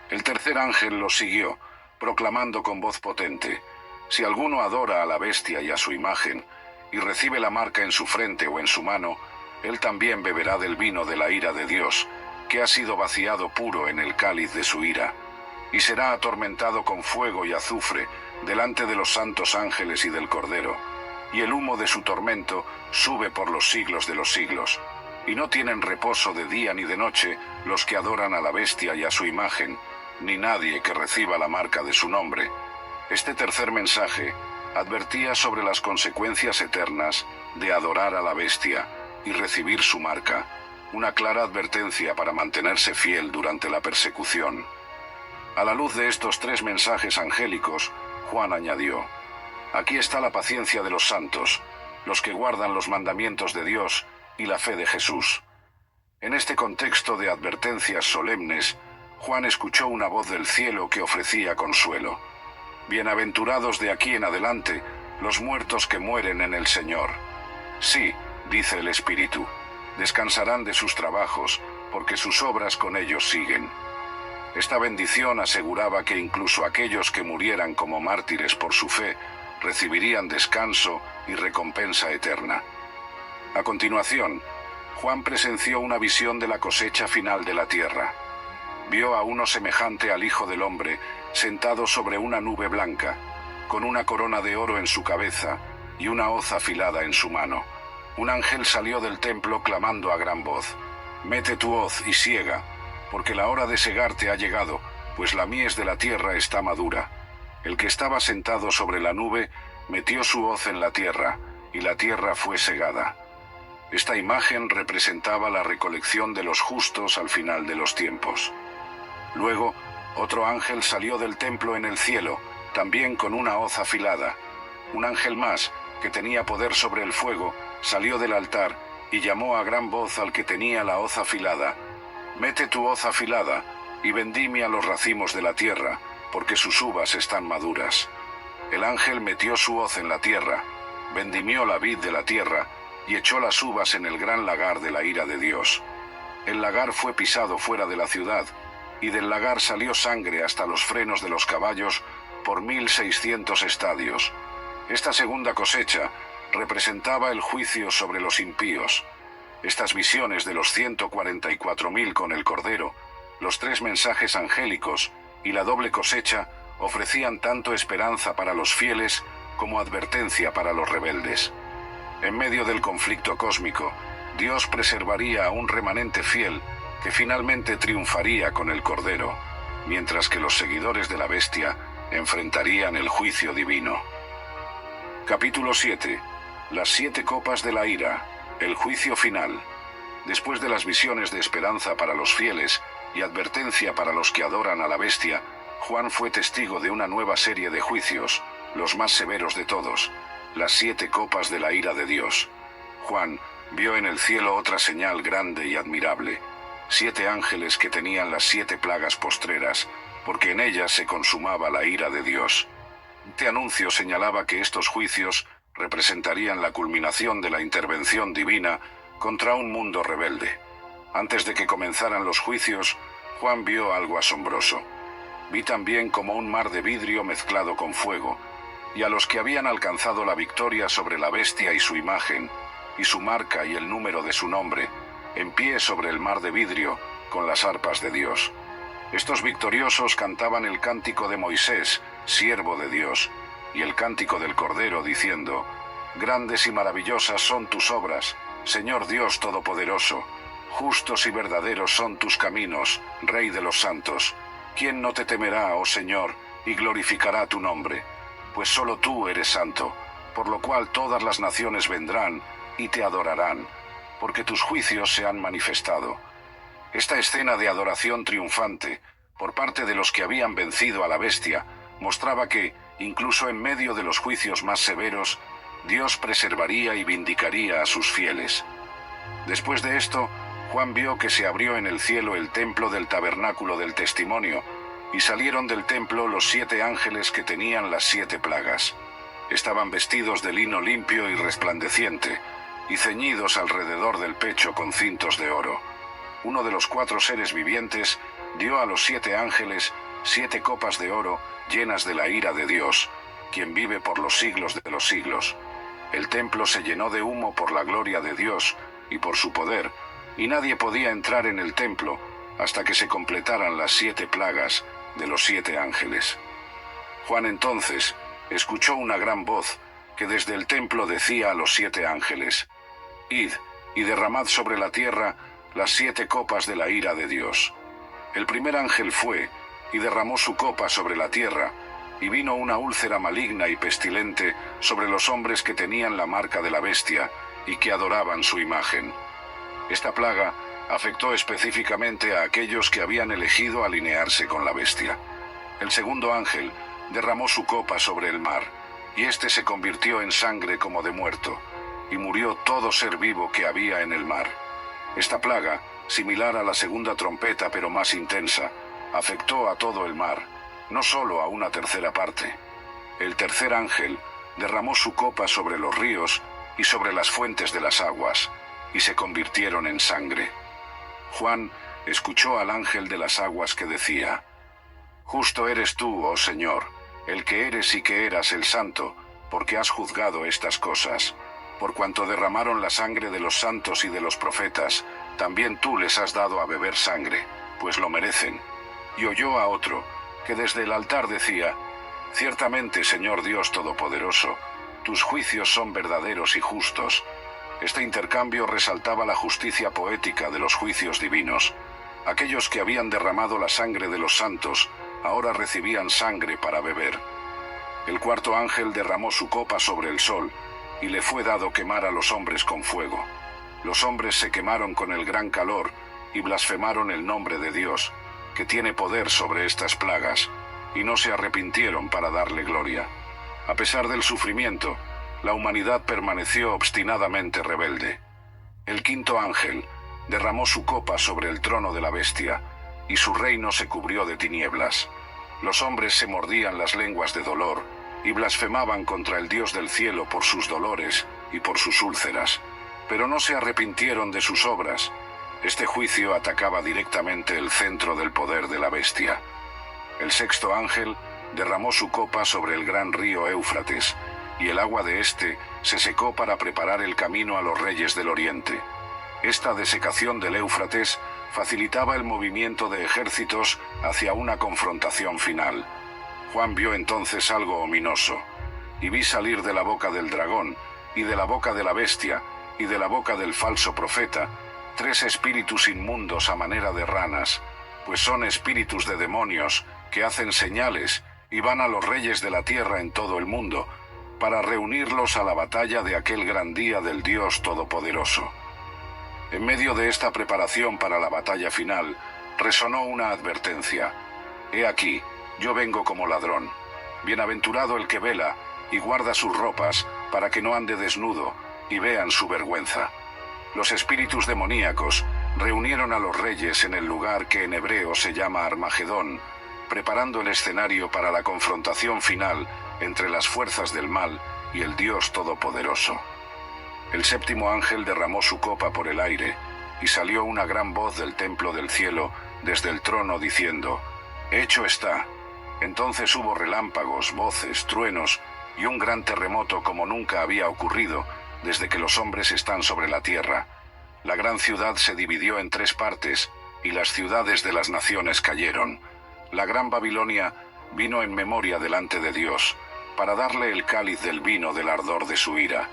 El tercer ángel los siguió, proclamando con voz potente: si alguno adora a la bestia y a su imagen, y recibe la marca en su frente o en su mano, él también beberá del vino de la ira de Dios, que ha sido vaciado puro en el cáliz de su ira, y será atormentado con fuego y azufre delante de los santos ángeles y del Cordero, y el humo de su tormento sube por los siglos de los siglos, y no tienen reposo de día ni de noche los que adoran a la bestia y a su imagen, ni nadie que reciba la marca de su nombre. Este tercer mensaje advertía sobre las consecuencias eternas de adorar a la bestia y recibir su marca, una clara advertencia para mantenerse fiel durante la persecución. A la luz de estos 3 mensajes angélicos, Juan añadió: aquí está la paciencia de los santos, los que guardan los mandamientos de Dios y la fe de Jesús. En este contexto de advertencias solemnes, Juan escuchó una voz del cielo que ofrecía consuelo: bienaventurados de aquí en adelante los muertos que mueren en el Señor. Sí, dice el Espíritu, descansarán de sus trabajos, porque sus obras con ellos siguen. Esta bendición aseguraba que incluso aquellos que murieran como mártires por su fe recibirían descanso y recompensa eterna. A continuación, Juan presenció una visión de la cosecha final de la tierra. Vio a uno semejante al Hijo del Hombre, sentado sobre una nube blanca, con una corona de oro en su cabeza y una hoz afilada en su mano. Un ángel salió del templo clamando a gran voz: «Mete tu hoz y siega, porque la hora de segarte ha llegado, pues la mies de la tierra está madura». El que estaba sentado sobre la nube metió su hoz en la tierra, y la tierra fue segada. Esta imagen representaba la recolección de los justos al final de los tiempos. Luego, otro ángel salió del templo en el cielo, también con una hoz afilada. Un ángel más, que tenía poder sobre el fuego, salió del altar y llamó a gran voz al que tenía la hoz afilada: «Mete tu hoz afilada y vendimia los racimos de la tierra, porque sus uvas están maduras». El ángel metió su hoz en la tierra, vendimió la vid de la tierra y echó las uvas en el gran lagar de la ira de Dios. El lagar fue pisado fuera de la ciudad, y del lagar salió sangre hasta los frenos de los caballos por 1600 estadios. Esta segunda cosecha representaba el juicio sobre los impíos. Estas visiones de los 144.000 con el Cordero, los 3 mensajes angélicos y la doble cosecha ofrecían tanto esperanza para los fieles como advertencia para los rebeldes. En medio del conflicto cósmico, Dios preservaría a un remanente fiel que finalmente triunfaría con el Cordero, mientras que los seguidores de la bestia enfrentarían el juicio divino. Capítulo 7. Las 7 copas de la ira, el juicio final. Después de las visiones de esperanza para los fieles y advertencia para los que adoran a la bestia, Juan fue testigo de una nueva serie de juicios, los más severos de todos, las 7 copas de la ira de Dios. Juan vio en el cielo otra señal grande y admirable: 7 ángeles que tenían las 7 plagas postreras, porque en ellas se consumaba la ira de Dios. Este anuncio señalaba que estos juicios representarían la culminación de la intervención divina contra un mundo rebelde. Antes de que comenzaran los juicios, Juan vio algo asombroso. Vi también como un mar de vidrio mezclado con fuego, y a los que habían alcanzado la victoria sobre la bestia y su imagen, y su marca y el número de su nombre, en pie sobre el mar de vidrio, con las arpas de Dios. Estos victoriosos cantaban el cántico de Moisés, siervo de Dios, y el cántico del Cordero, diciendo: Grandes y maravillosas son tus obras, Señor Dios Todopoderoso. Justos y verdaderos son tus caminos, Rey de los santos. ¿Quién no te temerá, oh Señor, y glorificará tu nombre? Pues solo tú eres santo, por lo cual todas las naciones vendrán y te adorarán, porque tus juicios se han manifestado. Esta escena de adoración triunfante, por parte de los que habían vencido a la bestia, mostraba que, incluso en medio de los juicios más severos, Dios preservaría y vindicaría a sus fieles. Después de esto, Juan vio que se abrió en el cielo el templo del tabernáculo del testimonio, y salieron del templo los 7 ángeles que tenían las 7 plagas. Estaban vestidos de lino limpio y resplandeciente, y ceñidos alrededor del pecho con cintos de oro. Uno de los 4 seres vivientes dio a los 7 ángeles 7 copas de oro llenas de la ira de Dios, quien vive por los siglos de los siglos. El templo se llenó de humo por la gloria de Dios y por su poder, y nadie podía entrar en el templo hasta que se completaran las 7 plagas de los 7 ángeles. Juan entonces escuchó una gran voz que desde el templo decía a los 7 ángeles: Id y derramad sobre la tierra las 7 copas de la ira de Dios. El primer ángel fue y derramó su copa sobre la tierra, y vino una úlcera maligna y pestilente sobre los hombres que tenían la marca de la bestia y que adoraban su imagen. Esta plaga afectó específicamente a aquellos que habían elegido alinearse con la bestia. El segundo ángel derramó su copa sobre el mar, y éste se convirtió en sangre como de muerto, y murió todo ser vivo que había en el mar. Esta plaga, similar a la segunda trompeta pero más intensa, afectó a todo el mar, no solo a una tercera parte. El tercer ángel derramó su copa sobre los ríos y sobre las fuentes de las aguas, y se convirtieron en sangre. Juan escuchó al ángel de las aguas que decía: Justo eres tú, oh Señor, el que eres y que eras el Santo, porque has juzgado estas cosas. Por cuanto derramaron la sangre de los santos y de los profetas, también tú les has dado a beber sangre, pues lo merecen. Y oyó a otro, que desde el altar decía: Ciertamente, Señor Dios Todopoderoso, tus juicios son verdaderos y justos. Este intercambio resaltaba la justicia poética de los juicios divinos. Aquellos que habían derramado la sangre de los santos, ahora recibían sangre para beber. El cuarto ángel derramó su copa sobre el sol, y le fue dado quemar a los hombres con fuego. Los hombres se quemaron con el gran calor, y blasfemaron el nombre de Dios, que tiene poder sobre estas plagas, y no se arrepintieron para darle gloria. A pesar del sufrimiento, la humanidad permaneció obstinadamente rebelde. El quinto ángel derramó su copa sobre el trono de la bestia, y su reino se cubrió de tinieblas. Los hombres se mordían las lenguas de dolor, y blasfemaban contra el Dios del cielo por sus dolores y por sus úlceras, pero no se arrepintieron de sus obras. Este juicio atacaba directamente el centro del poder de la bestia. El sexto ángel derramó su copa sobre el gran río Éufrates, y el agua de éste se secó para preparar el camino a los reyes del oriente. Esta desecación del Éufrates facilitaba el movimiento de ejércitos hacia una confrontación final. Juan vio entonces algo ominoso, y vi salir de la boca del dragón, y de la boca de la bestia, y de la boca del falso profeta, 3 espíritus inmundos a manera de ranas, pues son espíritus de demonios que hacen señales y van a los reyes de la tierra en todo el mundo, para reunirlos a la batalla de aquel gran día del Dios Todopoderoso. En medio de esta preparación para la batalla final, resonó una advertencia: He aquí, yo vengo como ladrón. Bienaventurado el que vela y guarda sus ropas, para que no ande desnudo y vean su vergüenza. Los espíritus demoníacos reunieron a los reyes en el lugar que en hebreo se llama Armagedón, preparando el escenario para la confrontación final entre las fuerzas del mal y el Dios Todopoderoso. El séptimo ángel derramó su copa por el aire, y salió una gran voz del templo del cielo desde el trono diciendo: «Hecho está». Entonces hubo relámpagos, voces, truenos y un gran terremoto como nunca había ocurrido desde que los hombres están sobre la tierra. La gran ciudad se dividió en 3 partes, y las ciudades de las naciones cayeron. La gran Babilonia vino en memoria delante de Dios, para darle el cáliz del vino del ardor de su ira.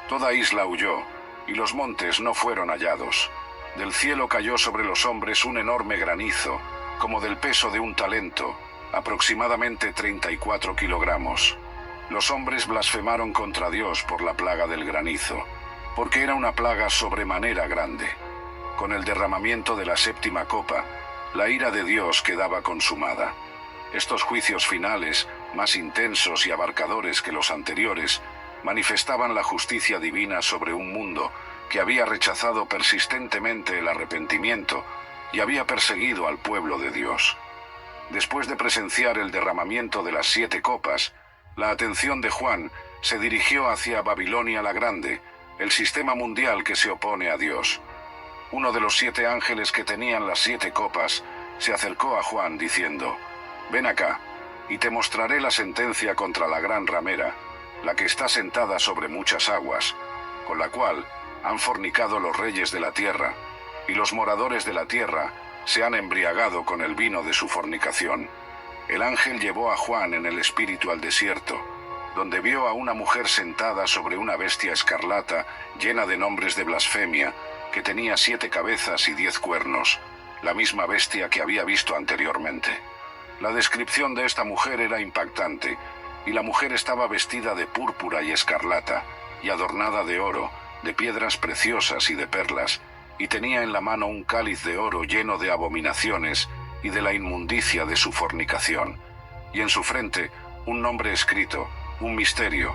Toda isla huyó, y los montes no fueron hallados. Del cielo cayó sobre los hombres un enorme granizo, como del peso de un talento, aproximadamente 34 kilogramos. Los hombres blasfemaron contra Dios por la plaga del granizo, porque era una plaga sobremanera grande. Con el derramamiento de la séptima copa, la ira de Dios quedaba consumada. Estos juicios finales, más intensos y abarcadores que los anteriores, manifestaban la justicia divina sobre un mundo que había rechazado persistentemente el arrepentimiento y había perseguido al pueblo de Dios. Después de presenciar el derramamiento de las 7 copas, la atención de Juan se dirigió hacia Babilonia la Grande, el sistema mundial que se opone a Dios. Uno de los 7 ángeles que tenían las 7 copas se acercó a Juan diciendo: «Ven acá, y te mostraré la sentencia contra la gran ramera, la que está sentada sobre muchas aguas, con la cual han fornicado los reyes de la tierra, y los moradores de la tierra se han embriagado con el vino de su fornicación». El ángel llevó a Juan en el espíritu al desierto, donde vio a una mujer sentada sobre una bestia escarlata llena de nombres de blasfemia, que tenía 7 cabezas y 10 cuernos, la misma bestia que había visto anteriormente. La descripción de esta mujer era impactante, y la mujer estaba vestida de púrpura y escarlata, y adornada de oro, de piedras preciosas y de perlas, y tenía en la mano un cáliz de oro lleno de abominaciones y de la inmundicia de su fornicación, y en su frente un nombre escrito, un misterio: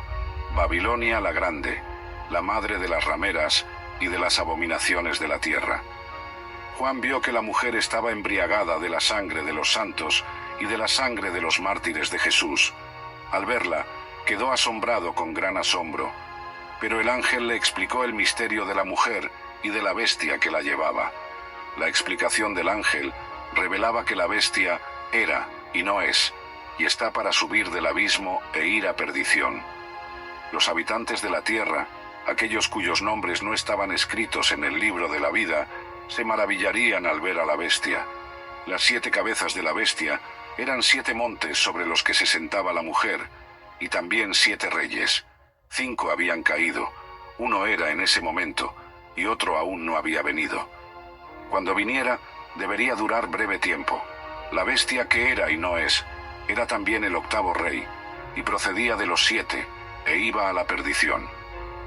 Babilonia la Grande, la madre de las rameras y de las abominaciones de la tierra. Juan vio que la mujer estaba embriagada de la sangre de los santos y de la sangre de los mártires de Jesús. Al verla, quedó asombrado con gran asombro, pero el ángel le explicó el misterio de la mujer y de la bestia que la llevaba. La explicación del ángel revelaba que la bestia era y no es, y está para subir del abismo e ir a perdición. Los habitantes de la tierra, aquellos cuyos nombres no estaban escritos en el libro de la vida, se maravillarían al ver a la bestia. Las 7 cabezas de la bestia eran 7 montes sobre los que se sentaba la mujer, y también 7 reyes. 5 habían caído, uno era en ese momento, y otro aún no había venido. Cuando viniera, debería durar breve tiempo. La bestia que era y no es, era también el 8º rey, y procedía de los 7, e iba a la perdición.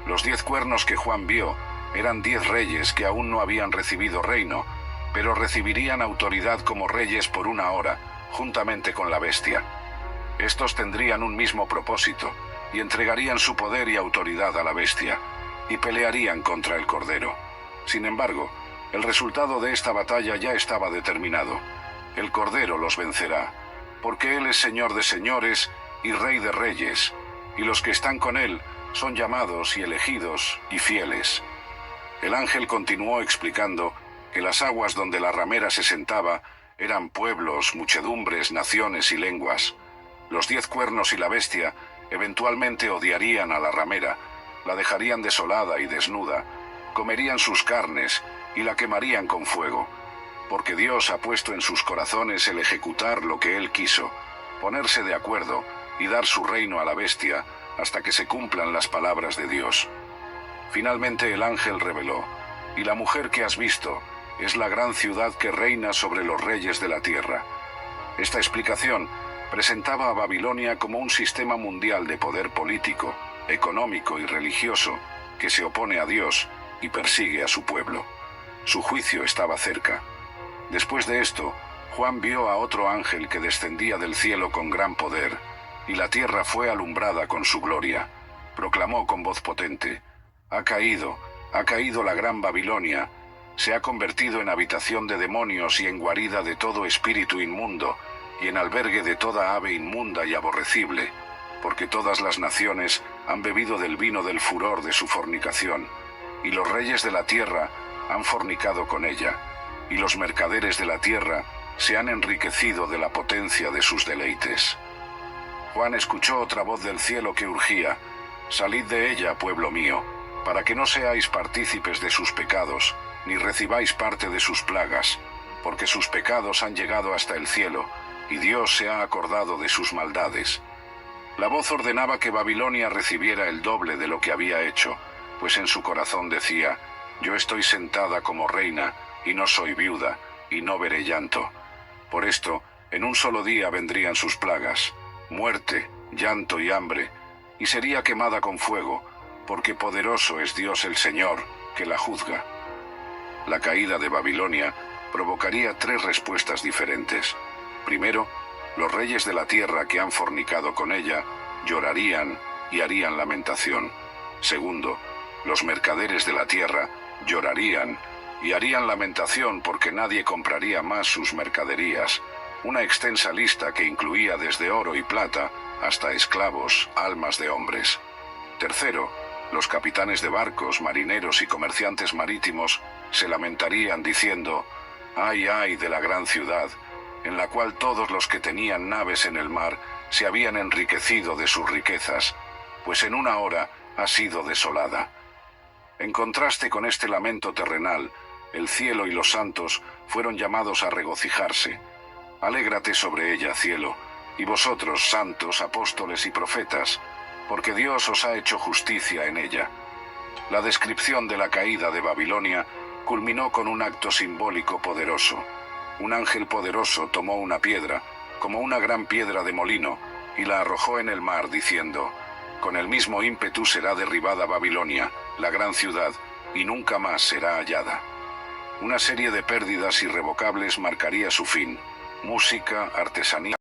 Los 10 cuernos que Juan vio eran 10 reyes que aún no habían recibido reino, pero recibirían autoridad como reyes por una hora, juntamente con la bestia. Estos tendrían un mismo propósito, y entregarían su poder y autoridad a la bestia, y pelearían contra el Cordero. Sin embargo, el resultado de esta batalla ya estaba determinado. El Cordero los vencerá, porque Él es Señor de señores y Rey de reyes, y los que están con Él son llamados y elegidos y fieles. El ángel continuó explicando que las aguas donde la ramera se sentaba eran pueblos, muchedumbres, naciones y lenguas. Los 10 cuernos y la bestia eventualmente odiarían a la ramera, la dejarían desolada y desnuda, comerían sus carnes y la quemarían con fuego, porque Dios ha puesto en sus corazones el ejecutar lo que Él quiso, ponerse de acuerdo y dar su reino a la bestia hasta que se cumplan las palabras de Dios. Finalmente el ángel reveló: «Y la mujer que has visto es la gran ciudad que reina sobre los reyes de la tierra». Esta explicación presentaba a Babilonia como un sistema mundial de poder político, económico y religioso que se opone a Dios y persigue a su pueblo. Su juicio estaba cerca. Después de esto, Juan vio a otro ángel que descendía del cielo con gran poder, y la tierra fue alumbrada con su gloria. Proclamó con voz potente: «Ha caído, Ha caído la gran Babilonia, se ha convertido en habitación de demonios y en guarida de todo espíritu inmundo, y en albergue de toda ave inmunda y aborrecible, porque todas las naciones han bebido del vino del furor de su fornicación, y los reyes de la tierra han fornicado con ella, y los mercaderes de la tierra se han enriquecido de la potencia de sus deleites. Juan escuchó otra voz del cielo que urgía: «Salid de ella, pueblo mío, para que no seáis partícipes de sus pecados, ni recibáis parte de sus plagas, porque sus pecados han llegado hasta el cielo, y Dios se ha acordado de sus maldades». La voz ordenaba que Babilonia recibiera el doble de lo que había hecho, pues en su corazón decía: «Yo estoy sentada como reina, y no soy viuda, y no veré llanto». Por esto, en un solo día vendrían sus plagas: muerte, llanto y hambre, y sería quemada con fuego, porque poderoso es Dios el Señor, que la juzga. La caída de Babilonia provocaría 3 respuestas diferentes. Primero, los reyes de la tierra que han fornicado con ella llorarían y harían lamentación. Segundo, los mercaderes de la tierra llorarían y harían lamentación porque nadie compraría más sus mercaderías, una extensa lista que incluía desde oro y plata hasta esclavos, almas de hombres. Tercero, los capitanes de barcos, marineros y comerciantes marítimos se lamentarían diciendo: «Ay, ay de la gran ciudad, en la cual todos los que tenían naves en el mar se habían enriquecido de sus riquezas, pues en una hora ha sido desolada». En contraste con este lamento terrenal, el cielo y los santos fueron llamados a regocijarse. Alégrate sobre ella, cielo, y vosotros, santos, apóstoles y profetas, porque Dios os ha hecho justicia en ella. La descripción de la caída de Babilonia culminó con un acto simbólico poderoso. Un ángel poderoso tomó una piedra, como una gran piedra de molino, y la arrojó en el mar, diciendo: «Con el mismo ímpetu será derribada Babilonia, la gran ciudad, y nunca más será hallada». Una serie de pérdidas irrevocables marcaría su fin: música, artesanía,